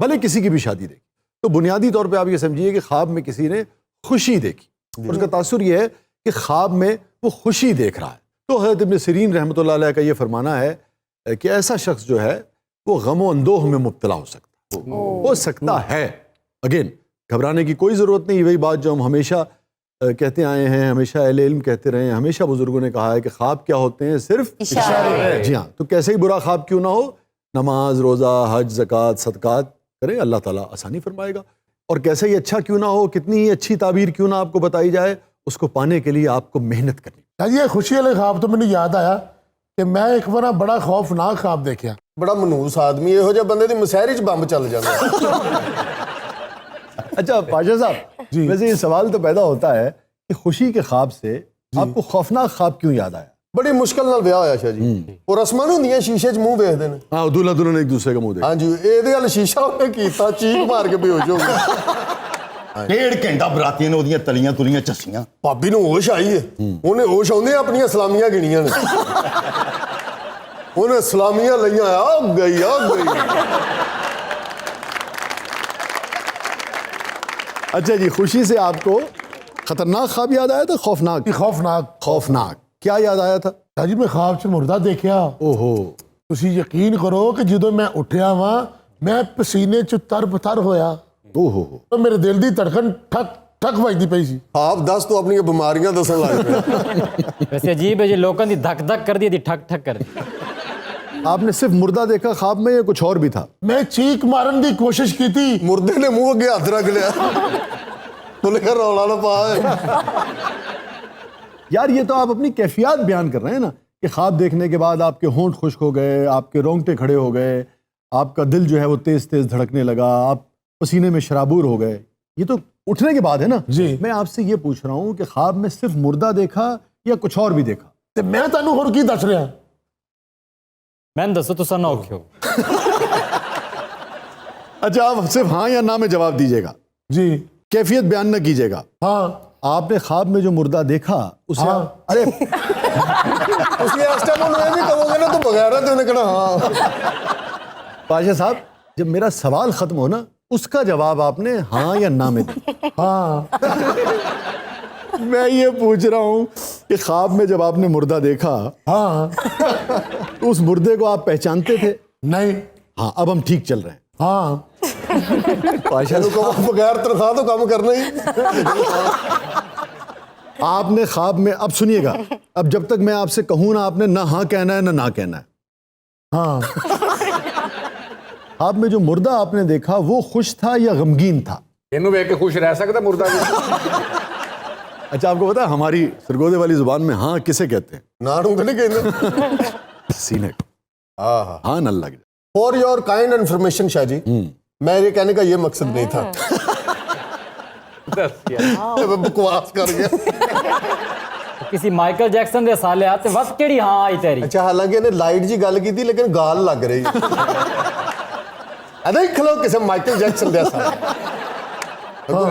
भले किसी की भी शादी देखी। तो बुनियादी तौर पे आप ये समझिए कि ख्वाब में किसी ने खुशी देखी और उसका तासुर ये है कि ख्वाब में वो खुशी देख रहा है। तो हज़रत इब्न सीरीन रहमतुल्लाह अलैह का ये फरमाना है कि ऐसा शख्स जो है वो गम और अंदोह में मुब्तला हो सकता है। अगेन घबराने की कोई ज़रूरत नहीं। वही बात जो हम हमेशा کہتے آئے ہیں, ہمیشہ اہل علم کہتے رہے ہیں, ہمیشہ بزرگوں نے کہا ہے کہ خواب کیا ہوتے ہیں, صرف اشارے. جی ہاں, تو کیسے ہی برا خواب کیوں نہ ہو, نماز, روزہ, حج, زکوٰۃ, صدقات کریں, اللہ تعالیٰ آسانی فرمائے گا. اور کیسے ہی اچھا کیوں نہ ہو, کتنی ہی اچھی تعبیر کیوں نہ آپ کو بتائی جائے, اس کو پانے کے لیے آپ کو محنت کرنی. یہ خوشی والے خواب تو مجھے یاد آیا کہ میں ایک بار بڑا خوفناک خواب دیکھا. بڑا منوس آدمی, یہو جہ بندے دی مسہری چ بمب چل جاتا. اچھا پاشا صاحب, جی. ویسے یہ سوال تو پیدا ہوتا ہے کہ خوشی کے خواب سے آپ کو خوفناک خواب کیوں یاد آیا؟ بڑی مشکل نال بیاہ ہویا شاہ جی, اور رسماں ہوندیاں شیشے چ منہ ویکھدے نے. ہاں, دولہا دلہن ایک دوسرے کا منہ دیکھ. ہاں جی, یہ ہل شیشہ انہیں کیتا, چیخ مار کے بے ہوش ہو گیا. 1.5 گھنٹہ براتیاں نے ਉਹਦੀਆਂ ਤਲੀਆਂ ਤੁਲੀਆਂ ਚੱਸੀਆਂ. ਭਾਬੀ ਨੂੰ ਹੋਸ਼ ਆਈ ਹੈ, ਉਹਨੇ ਹੋਸ਼ ਆਉਂਦੇ ਆਪਣੀਆਂ ਸਲਾਮੀਆਂ ਗਿਣੀਆਂ ਨੇ. ਉਹਨੇ ਸਲਾਮੀਆਂ ਲਈਆਂ, ਆ ਗਈ ਆ ਗਈ. اچھا جی, خوشی سے آپ کو خطرناک خواب یاد آیا تھا, خوفناک؟ خوفناک کیا یاد آیا تھا؟ جی میں خواب 'ਚ ਮੁਰਦਾ ਦੇਖਿਆ. اوہو, ਤੁਸੀਂ ਯਕੀਨ ਕਰੋ ਕਿ ਜਦੋਂ ਮੈਂ ਉੱਠਿਆ ਵਾਂ ਮੈਂ ਪਸੀਨੇ 'ਚ ਤਰ-ਬਤਰ ਹੋਇਆ. اوہو, ਮੇਰੇ ਦਿਲ ਦੀ ਧੜਕਨ ਠਕ ਠਕ ਵੱਜਦੀ ਪਈ ਸੀ. ਆਪ ਦੱਸ ਤੂੰ ਆਪਣੀਆਂ ਬਿਮਾਰੀਆਂ ਦੱਸਣ ਲੱਗ ਪਿਆ. वैसे अजीब है जी, लोगों की धक धक कर दी थी, ठक ठक कर दी. آپ نے صرف مردہ دیکھا خواب میں یا کچھ اور بھی تھا؟ ਮੈਂ ਚੀਕ ਮਾਰਨ ਦੀ ਕੋਸ਼ਿਸ਼ ਕੀਤੀ, ਮੁਰਦੇ ਨੇ ਮੂੰਹ ਅੱਗੇ ਹੱਥ ਰੱਖ ਲਿਆ. ਬੋਲੇ ਕਰ ਰੌਲਾ ਨਾ ਪਾ. یار یہ تو آپ اپنی کیفیات بیان کر رہے ہیں نا, کہ خواب دیکھنے کے بعد آپ کے ہونٹ خشک ہو گئے, آپ کے رونگٹے کھڑے ہو گئے, آپ کا دل جو ہے وہ تیز تیز دھڑکنے لگا, آپ پسینے میں شرابور ہو گئے. یہ تو اٹھنے کے بعد ہے نا. جی. میں آپ سے یہ پوچھ رہا ہوں کہ خواب میں صرف مردہ دیکھا یا کچھ اور بھی دیکھا؟ ਤੇ ਮੈਂ ਤੁਹਾਨੂੰ ਹੋਰ ਕੀ ਦੱਸ ਰਿਹਾ. मैंने दसो तुसा ना औखे हो. اچھا, آپ صرف ہاں یا نہ میں جواب دیجیے گا, جی کیفیت بیان نہ کیجیے گا. ہاں. آپ نے خواب میں جو مردہ دیکھا اسے ہاں. ارے ਤੁਸੀਂ ਇਸ ਟਾਈਮ ਉਹਨੂੰ ਇਹ ਵੀ ਕਹੋਗੇ ਨਾ ਤੂੰ ਬਗੈਰ ਤੇ ਉਹਨੇ ਕਹਿਣਾ ਹਾਂ. پاشا صاحب, جب میرا سوال ختم ہو نا, اس کا جواب آپ نے ہاں یا نہ میں دیا. ہاں. میں یہ پوچھ رہا ہوں کہ خواب میں جب آپ نے مردہ دیکھا ہاں. تو اس مردے کو آپ پہچانتے تھے؟ نہیں. ہاں, اب ہم ٹھیک چل رہے ہیں. ہاں. پاشا صاحب, بغیر تنخواہ تو کام کرنا ہی. آپ نے خواب میں, اب سنیے گا, اب جب تک میں آپ سے کہوں نا, آپ نے نہ ہاں کہنا ہے نہ کہنا ہے. ہاں. خواب میں جو مردہ آپ نے دیکھا وہ خوش تھا یا غمگین تھا؟ ਇਹਨੂੰ ਵੇਖ ਕੇ ਖੁਸ਼ ਰਹਿ ਸਕਦਾ ਮੁਰਦਾ ਵੀ. اچھا, آپ کو پتا ہے ہماری سرگودے والی زبان میں ہاں کسے کہتے ہیں؟ ਨਾ ਨੂੰ ਤਾਂ ਨਹੀਂ ਕਹਿੰਦੇ. سینے کو. ہاں. ہاں نہ لگ جائے. فور یور کائنڈ انفارمیشن شاہ جی, میرے کہنے کا یہ مقصد نہیں تھا. میں بکواس کر گیا. किसी माइकल जैक्सन दे साले आते वक्त केड़ी हां आई तेरी. ਅੱਛਾ, ਹਾਲਾਂਕਿ ਇਹਨੇ ਲਾਈਟ ਜੀ ਗੱਲ ਕੀਤੀ ਲੇਕਿਨ ਗਾਲ ਲੱਗ ਰਹੀ. ਅਦੇ ਖਲੋ ਕਿਸੇ ਮਾਈਕਲ ਜੈਕਸਨ ਦੇ ਸਾਲੇ.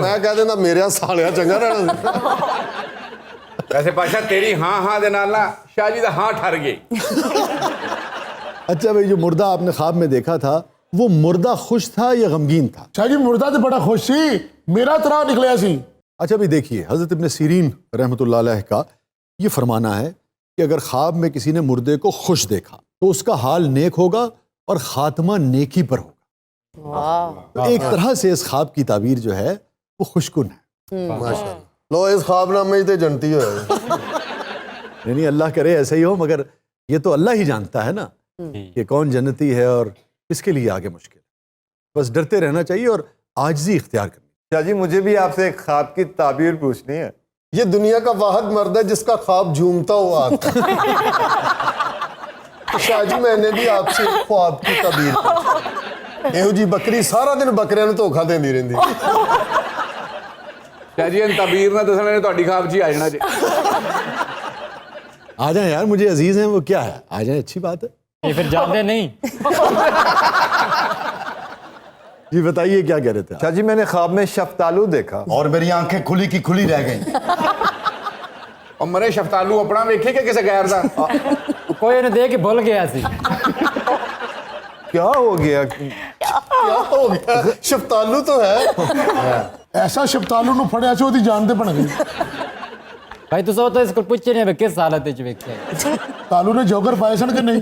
ਮੈਂ ਕਹਿ ਦਿੰਦਾ ਮੇਰੇ ਸਾਲਿਆ ਚੰਗਾ ਰਹਿਣਾ. ਵੈਸੇ ਪਾਸ਼ਾ ਤੇਰੀ ਹਾਂ ਹਾਂ ਦੇ ਨਾਲ ਨਾ ਸ਼ਾਹ ਜੀ ਦਾ ਹਾਂ ਠਰ ਗਈ. اچھا بھائی, جو مردہ آپ نے خواب میں دیکھا تھا وہ مردہ خوش تھا یا غمگین تھا؟ شاہ جی مردہ تو بڑا خوش سی, میرا طرح نکلیا سی. اچھا بھی دیکھیے, حضرت ابن سیرین رحمۃ اللہ علیہ کا یہ فرمانا ہے کہ اگر خواب میں کسی نے مردے کو خوش دیکھا تو اس کا حال نیک ہوگا اور خاتمہ نیکی پر ہوگا. تو ایک طرح سے اس خواب کی تعبیر جو ہے وہ خوشکن ہے. ماشاءاللہ. لو اس خواب نامے تے جنتی ہوئے. نہیں, اللہ کرے ایسا ہی ہو, مگر یہ تو اللہ ہی جانتا ہے نا کہ کون جنتی ہے اور کس کے لیے آگے مشکل ہے. بس ڈرتے رہنا چاہیے اور عاجزی اختیار کرنی. شاہ جی مجھے بھی آپ سے ایک خواب کی تعبیر پوچھنی ہے. یہ دنیا کا واحد مرد ہے جس کا خواب جھومتا ہوا آتا ہے. شاہ جی میں نے بھی آپ سے ایک خواب کی تعبیر پوچھی. ਇਹੋ ਜੀ ਬੱਕਰੀ ਸਾਰਾ ਦਿਨ ਬੱਕਰਿਆਂ ਨੂੰ ਧੋਖਾ ਦਿੰਦੀ ਰਹਿੰਦੀ. ਸ਼ਾਹ ਜੀ ਤਬੀਰ ਨਾ ਦੱਸਣਾ ਨੇ ਤੁਹਾਡੀ ਖਾਬ 'ਚ ਹੀ ਆ ਜਾਣਾ ਜੀ. آ جائیں یار, مجھے عزیز ہیں وہ, کیا ہے, آ جائیں, اچھی بات ہے. یہ پھر جاتے نہیں. جی بتائیے کیا کہہ رہے تھے آپ؟ شاہ جی میں نے خواب میں شفتالو دیکھا اور میری آنکھیں کھلی کی کھلی رہ گئیں. ਉਹ ਮਰੇ ਸ਼ਫਤਾਲੂ ਆਪਣਾ ਵੇਖੇ ਕਿ ਕਿਸੇ ਗੈਰ ਦਾ. کوئی نے دے کے بھول گیا سی. کیا ہو گیا؟ کیا ہو گیا؟ شفتالو تو ہے. ایسا شفتالو نو پھڑیا سے ਉਹਦੀ ਜਾਨ ਤੇ ਬਣ ਗਈ. بھائی تو سو تو اس کو پوچھے نہیں کس حالت وچ ویکھیا. ਤਾਲੂ ਨੇ ਜੋਗਰ ਪਾਏ ਸਨ ਕਿ ਨਹੀਂ?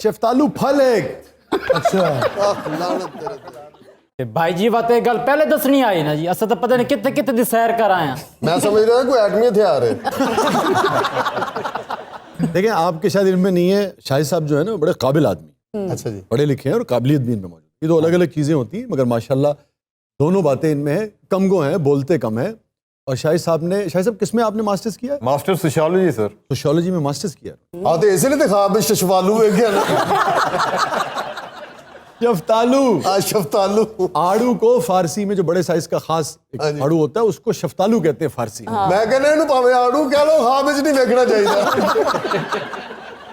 شفتالو پھل ایک. اچھا. ਤੇ ਬਾਈ ਜੀ ਵਾਤੇ ਗੱਲ ਪਹਿਲੇ ਦੱਸਣੀ ਆਈ ਨਾ ਜੀ, ਅਸਾਂ ਤਾਂ ਪਤਾ ਨਹੀਂ ਕਿੱਥੇ ਕਿੱਥੇ ਦੀ ਸੈਰ ਕਰ ਆਏ ਆ। मैं समझ रहा कोई एटमी हथियार है। देखें आपके शायद इनमें नहीं है, शाहिद साहब जो है ना बड़े काबिल आदमी, अच्छा जी, पढ़े लिखे हैं और काबिलियत भी इनमें मौजूद है। ये दो अलग अलग चीज़ें होती हैं, मगर माशाल्लाह दोनों बातें इनमें हैं, कम गो हैं, बोलते कम हैं। और शाहिद साहब किस में आपने मास्टर्स किया? Master sociology sir. सोशियोलॉजी में मास्टर्स किया। हाँ तो इसलिए तो ख्वाब में शफालू है क्या ना। शफ्तालू, शफतालू, आड़ू को फारसी में जो बड़े साइज का खास एक आड़ू होता है उसको शफ्तालू कहते हैं फारसी में। मैं कहना इन्हू भावे आड़ू कह लो, ख्वाब में नहीं देखना चाहिए।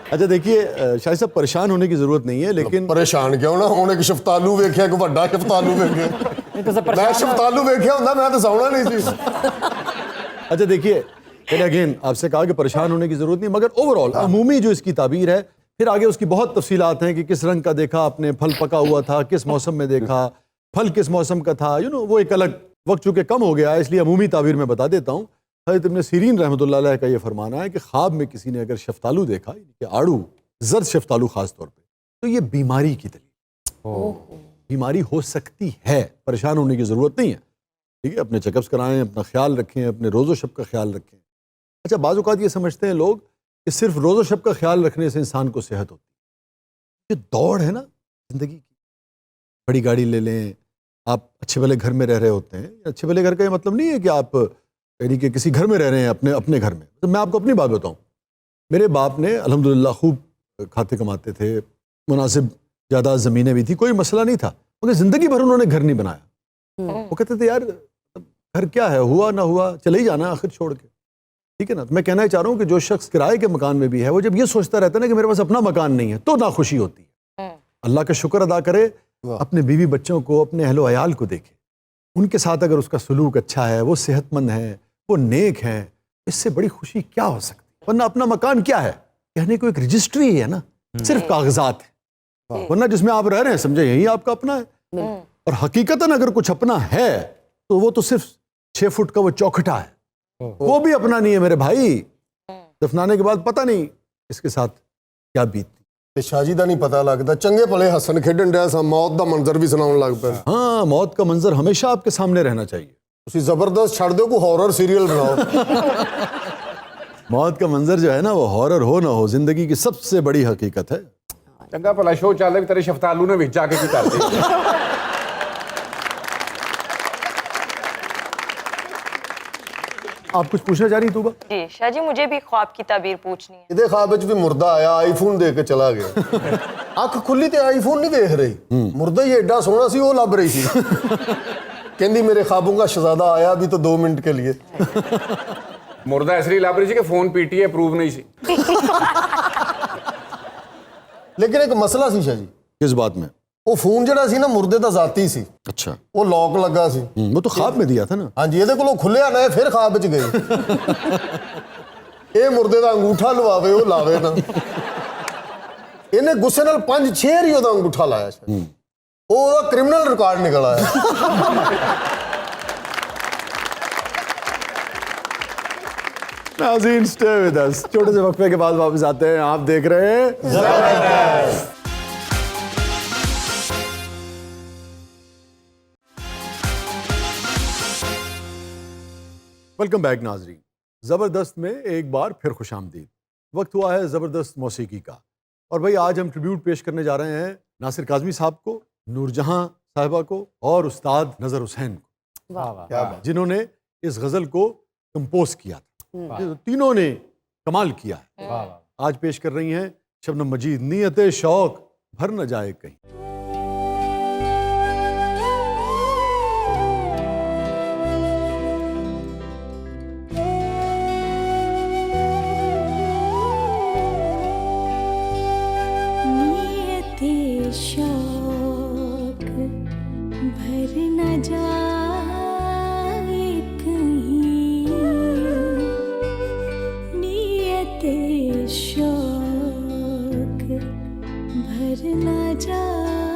अच्छा देखिए शाहिद साहब परेशान होने की जरूरत नहीं है, लेकिन परेशान क्यों ना होने कि शफतालू वेख्या कोई बड़ा शफतालू वेखे। मैं शफतालू वेख्या होंदा मैं तो सौना नहीं सी। अच्छा देखिए अगेन आपसे कहा कि परेशान होने की जरूरत नहीं, मगर ओवरऑल अमूमी जो इसकी ताबीर है, फिर आगे उसकी बहुत तफसीलात हैं कि किस रंग का देखा आपने, फल पका हुआ था, किस मौसम में देखा, फल किस मौसम का था, वो एक अलग वक्त चूँकि कम हो गया है इसलिए अमूमी ताबीर में बता देता हूँ। हज़रत इब्न सीरीन रहमतुल्लाह अलैह का ये फरमाना है कि ख्वाब में किसी ने अगर शफ्तालू देखा, आड़ू जर्द शफ्तालू खास तौर पे, तो ये बीमारी की दलील, बीमारी हो सकती है, परेशान होने की ज़रूरत नहीं है। ठीक है, अपने चेकअप्स कराएं, अपना ख्याल रखें, अपने रोज़ो शब का ख्याल रखें। अच्छा बाज़ औक़ात ये समझते हैं लोग कि सिर्फ रोज़ो शब का ख्याल रखने से इंसान को सेहत होती है। ये दौड़ है ना ज़िंदगी की, बड़ी गाड़ी ले लें, आप अच्छे भले घर में रह रहे होते हैं, अच्छे भले घर का ये मतलब नहीं है कि आप यानी कि किसी घर में रह रहे हैं अपने घर में। तो मैं आपको अपनी बात बताऊं, मेरे बाप ने अल्हम्दुलिल्लाह खूब खाते कमाते थे, मुनासिब ज़्यादा ज़मीनें भी थी, कोई मसला नहीं था, मगर ज़िंदगी भर उन्होंने घर नहीं बनाया। वो कहते थे यार घर क्या है, हुआ ना हुआ चले ही जाना आखिर छोड़ के, ठीक है ना। तो मैं कहना चाह रहा हूँ कि जो शख्स किराए के मकान में भी है, वो जब ये सोचता रहता है ना कि मेरे पास अपना मकान नहीं है, तो नाखुशी होती है। अल्लाह का शुक्र अदा करे, अपने बीवी बच्चों को, अपने अहलो अयाल को देखे, उनके साथ अगर उसका सलूक अच्छा है, वो सेहतमंद है, वो नेक हैं, इससे बड़ी खुशी क्या हो सकती है। वरना अपना मकान क्या है, कहने को एक रजिस्ट्री है ना, सिर्फ कागजात है, वरना जिसमें आप रह रहे हैं समझे यही आपका अपना है। और हकीकतन अगर कुछ अपना है तो वो तो सिर्फ 6 फुट का वो चौखटा है, वो भी अपना नहीं है मेरे भाई। दफनाने के बाद पता नहीं इसके साथ क्या बीतती। ਤੇ ਸ਼ਾਜੀ ਦਾ ਨਹੀਂ ਪਤਾ ਲੱਗਦਾ, ਚੰਗੇ ਭਲੇ ਹੱਸਣ ਖੇਡਣ ਡਿਆ ਸਾਂ, ਮੌਤ ਦਾ ਮੰਜ਼ਰ ਵੀ ਸੁਣਾਉਣ ਲੱਗ ਪਿਆ। हाँ, मौत का मंजर हमेशा आपके सामने रहना चाहिए। ਤੁਸੀਂ ਜ਼ਬਰਦਸਤ ਛੱਡ ਦਿਓ, ਕੋਈ ਹॉरर सीरियल बनाओ। मौत का मंजर जो है ना वो हॉरर हो ना हो, जिंदगी की सबसे बड़ी हकीकत है। ਚੰਗਾ ਭਲਾ ਸ਼ੋਅ ਚੱਲਦਾ ਵੀ ਤੇਰੇ ਸ਼ਫਤਾਲੂ ਨੇ ਵਿੱਚ ਆ ਕੇ ਕੀ ਕਰਦੇ। आप कुछ पूछना चाह रही तूबा? जी शाह जी, मुझे भी ख्वाब की ताबीर पूछनी है। ਇਹਦੇ ख्वाब ਵਿੱਚ ਵੀ ਮੁਰਦਾ ਆਇਆ, ਆਈਫੋਨ ਦੇ ਕੇ ਚਲਾ ਗਿਆ। ਅੱਖ ਖੁੱਲੀ ਤੇ ਆਈਫੋਨ ਨਹੀਂ ਦੇਖ ਰਹੀ, ਮੁਰਦਾ ਹੀ ਐਡਾ ਸੋਹਣਾ ਸੀ ਉਹ ਲੱਭ ਰਹੀ ਸੀ। ਕਹਿੰਦੀ मेरे ख्वाबों का शहजादा आया भी तो 2 मिनट के लिए। ਮੁਰਦਾ ਇਸ ਲਈ ਲੱਭ ਰਹੀ ਸੀ ਕਿ ਫੋਨ ਪੀਟੀਏ ਅਪਰੂਵ ਨਹੀਂ ਸੀ। लेकिन एक मसला सी शाह जी। किस बात में? ਉਹ ਫੋਨ ਜਿਹੜਾ ਸੀ ਨਾ ਮੁਰਦੇ ਦਾ ਜ਼ਾਤੀ ਸੀ। अच्छा, ਉਹ ਲੌਕ ਲੱਗਾ ਸੀ। वो तो ख्वाब में दिया था ना। ਹਾਂਜੀ, ਇਹਦੇ ਕੋਲੋਂ ਖੁੱਲਿਆ ਨਾ, ਇਹ ਫਿਰ ख्वाब ਵਿੱਚ ਗਈ। ਇਹ ਮੁਰਦੇ ਦਾ ਅੰਗੂਠਾ ਲਵਾਵੇ, ਉਹ ਲਾਵੇ ਨਾ। ਇਹਨੇ ਗੁੱਸੇ ਨਾਲ 5-6 ਵਾਰੀ ਉਹਦਾ ਅੰਗੂਠਾ ਲਾਇਆ ਸੀ। ਉਹ ਉਹਦਾ ਕ੍ਰਿਮੀਨਲ ਰਿਕਾਰਡ ਨਿਕਲ ਆਇਆ। नाज़रीन स्टे विद अस, छोटे से वक्फे के बाद वापस आते हैं। आप देख रहे हैं ज़बरदस्त। वेलकम बैक नाज़रीन। ज़बरदस्त में एक बार फिर खुशामदीद। वक्त हुआ है ज़बरदस्त मौसीकी का, और भाई आज हम ट्रिब्यूट पेश करने जा रहे हैं नासिर काज़मी साहब को, नूरजहां साहिबा को और उस्ताद नज़र हुसैन को, जिन्होंने इस गज़ल को कंपोज किया था। तीनों ने कमाल किया है। आज पेश कर रही हैं शबनम मजीद, नियत शौक भर न जाए कहीं। नियत शौक भर न जाए कहीं, शौक भर न जाए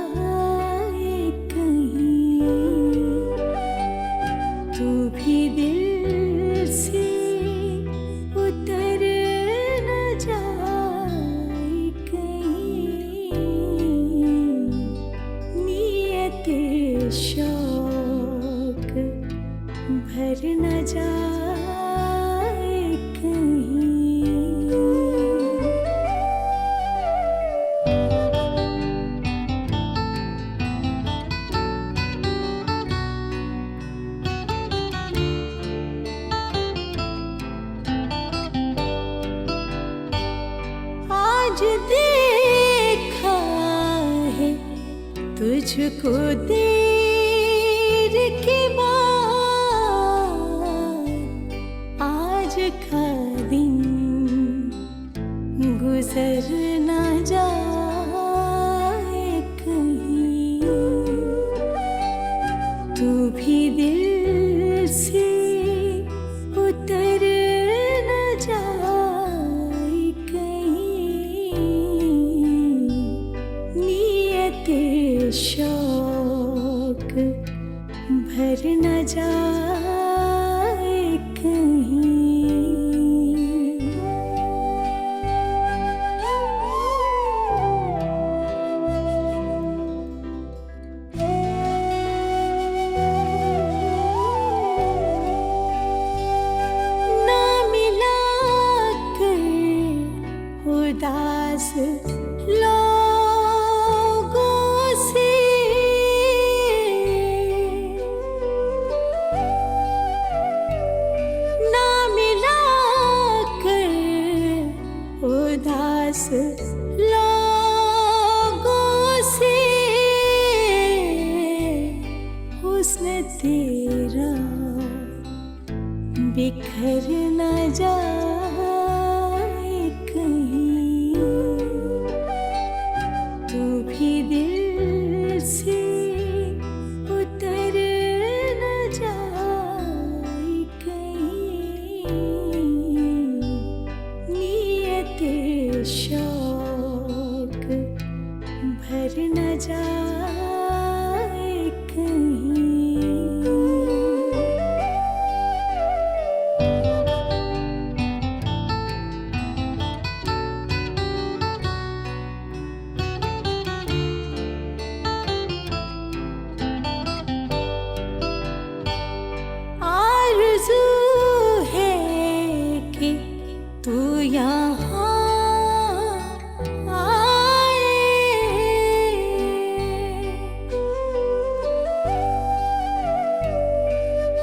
तुझको देर के बाद आज का दिन गुजर ना जाए कहीं, तू भी दिल से उतर न जाए कहीं, नियते शौक भर न जाए कहीं। ना मिला कर उदास लोगों से, ना मिला कर उदास लोगों से, हुस्न तेरा बिखर न जाए कहीं, तू भी दिल से उतर न जाए कहीं, नियते शौक भर न जाए कहीं। आरज़ू है कि तू यहाँ आए,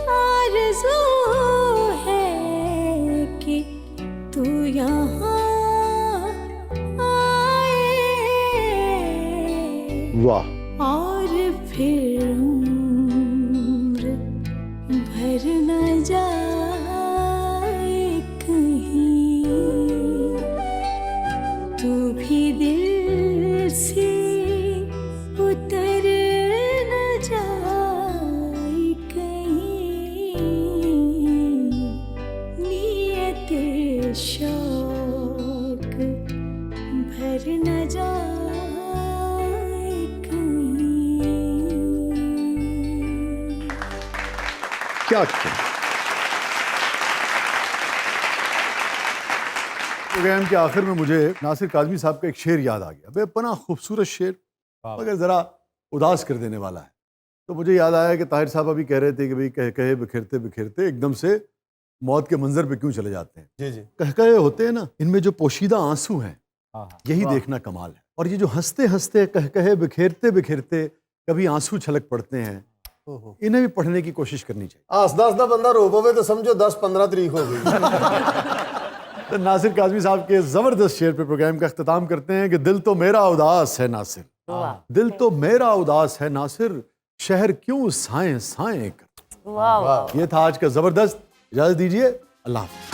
आरज़ू है कि तू यहाँ आए, वाह, और फिर उम्र भर न जाए कहीं, तू भी दिल से उतर न जाए कहीं, नियते शौक भर न जाए कहीं। क्या किया। प्रोग्राम के आखिर में मुझे नासिर काज़मी साहब का एक शेर याद आ गया, बेपनाह खूबसूरत शेर मगर ज़रा उदास कर देने वाला है। तो मुझे याद आया कि ताहिर साहब अभी कह रहे थे कि भाई कह कहे बिखरते बिखरते एकदम से मौत के मंजर पे क्यों चले जाते हैं। जी जी, कह कहे होते हैं ना, इनमें जो पोशीदा आंसू हैं यही देखना कमाल है। और ये जो हंसते हंसते कह कहे बिखेरते बिखेरते कभी आंसू छलक पड़ते हैं, इन्हें भी पढ़ने की कोशिश करनी चाहिए। हसदा हसदा बंदा रो पवे तो समझो 10-15 तरीक हो गई। तो नासिर काज़मी साहब के ज़बरदस्त शेर पे प्रोग्राम का अख्ताम करते हैं कि दिल तो मेरा उदास है नासिर, दिल तो मेरा उदास है नासिर, शहर क्यों साएं साएं कर। वाह। ये था आज का ज़बरदस्त। इजाज़त दीजिए, अल्लाह हाफ़िज़।